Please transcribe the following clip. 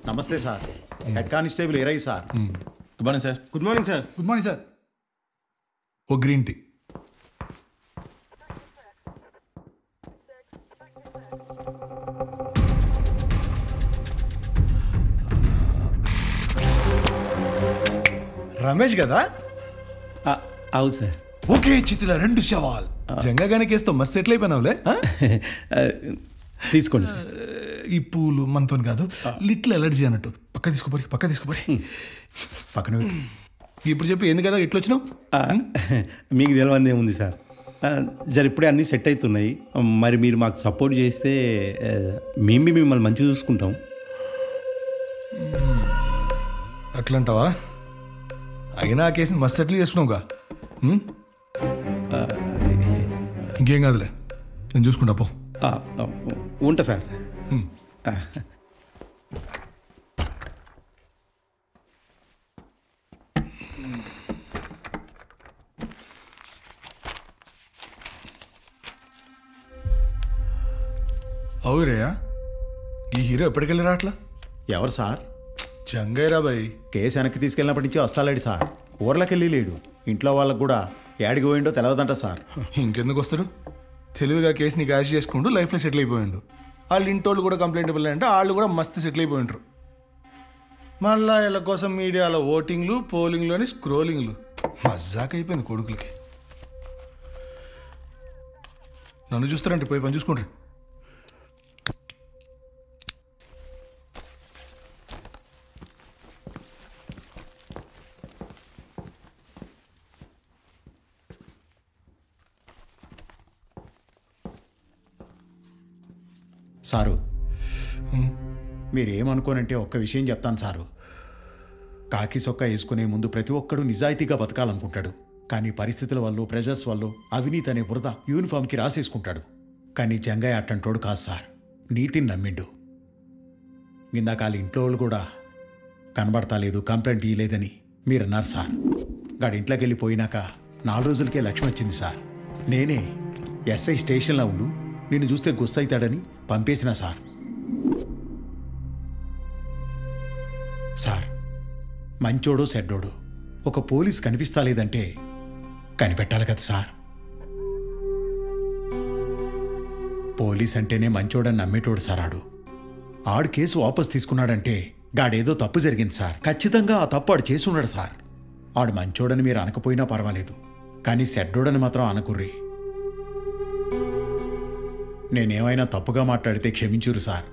నమస్తే sir. Head constable ఏరై sir. Good morning sir. Good morning sir. Good morning sir. Oh green tea. Ramesh కదా? అవు sir. Okay చిత్తుల 2 శవాల్. జంగగానే కేసుతో మస్తు సెటిల్ అయిపోయినావులే. తీసుకోండి సార్. ఈ పూలు మనతో కాదు, లిట్లు ఎలర్జీ అన్నట్టు. పక్క తీసుకోపోరి పక్కన. ఇప్పుడు చెప్పి ఎందుకు కదా ఇట్లా వచ్చినావు? మీకు తెలియంది ఏముంది సార్, ఇప్పుడే అన్నీ సెట్ అవుతున్నాయి. మరి మీరు మాకు సపోర్ట్ చేస్తే మేము మిమ్మల్ని మంచిగా చూసుకుంటాం. అట్లంటావా? అయినా ఆ కేసుని మస్తు సెటిల్ చేసుకున్నావుగా. ఇంకేం కాదులే, నేను చూసుకుంటా పో. ఉంటా సార్. అవురేయా, ఈ హీరో ఎప్పటికెళ్ళి రాట్లా? ఎవరు సార్? జంగైరా బాయ్. కేసు వెనక్కి తీసుకెళ్ళినప్పటి నుంచి వస్తాలేడు సార్. ఊర్లకెళ్ళి లేడు. ఇంట్లో వాళ్ళకు కూడా ఏడికి పోయిండో తెలవదంట సార్. ఇంకెందుకు వస్తాడు? తెలివిగా కేసుని క్యాష్ చేసుకుంటూ లైఫ్లో సెటిల్ అయిపోయిండు. వాళ్ళు ఇంటోళ్ళు కూడా కంప్లైంట్ ఇవ్వాలంటే వాళ్ళు కూడా మస్తు సెటిల్ అయిపోయింటారు. మళ్ళా వీళ్ళ కోసం మీడియాలో ఓటింగ్లు, పోలింగ్లు అని స్క్రోలింగ్లు. మజాక్ అయిపోయింది కొడుకులకి. నన్ను చూస్తారంటే పోయి పని చూసుకుంటారు. సారు, మీరేమనుకోనంటే ఒక్క విషయం చెప్తాను సారు. కాకి సొక్క వేసుకునే ముందు ప్రతి ఒక్కడు నిజాయితీగా బతకాలనుకుంటాడు. కానీ పరిస్థితుల వల్ల, ప్రెజర్స్ వల్ల అవినీతి అనే బురద యూనిఫామ్కి రాసేసుకుంటాడు. కానీ జంగయ్య అట్టంటోడు కాదు సార్. నీతిని నమ్మిండు. ఇందాక వాళ్ళ ఇంట్లో వాళ్ళు కూడా కనబడతా లేదు, కంప్లైంట్ ఇవ్వలేదని మీరన్నారు సార్. గాడి ఇంట్లోకి వెళ్ళిపోయినాక 4 రోజులకే లక్ష్మి వచ్చింది సార్. నేనే ఎస్ఐ స్టేషన్లో ఉండు, నిన్ను చూస్తే గుస్సైతాడని పంపేసిన సార్. సార్, మంచోడో చెడ్డోడో ఒక పోలీస్ కనిపిస్తా లేదంటే కనిపెట్టాలి కదా సార్. పోలీస్ అంటేనే మంచోడని నమ్మేటోడు సార్. ఆడు కేసు వాపస్ తీసుకున్నాడంటే గాడేదో తప్పు జరిగింది సార్. ఖచ్చితంగా ఆ తప్పు ఆడు చేసున్నాడు సార్. ఆడు మంచోడని మీరు అనకపోయినా పర్వాలేదు, కానీ చెడ్డోడని మాత్రం అనకుర్రి. నేనేమైనా తప్పుగా మాట్లాడితే క్షమించురు సార్.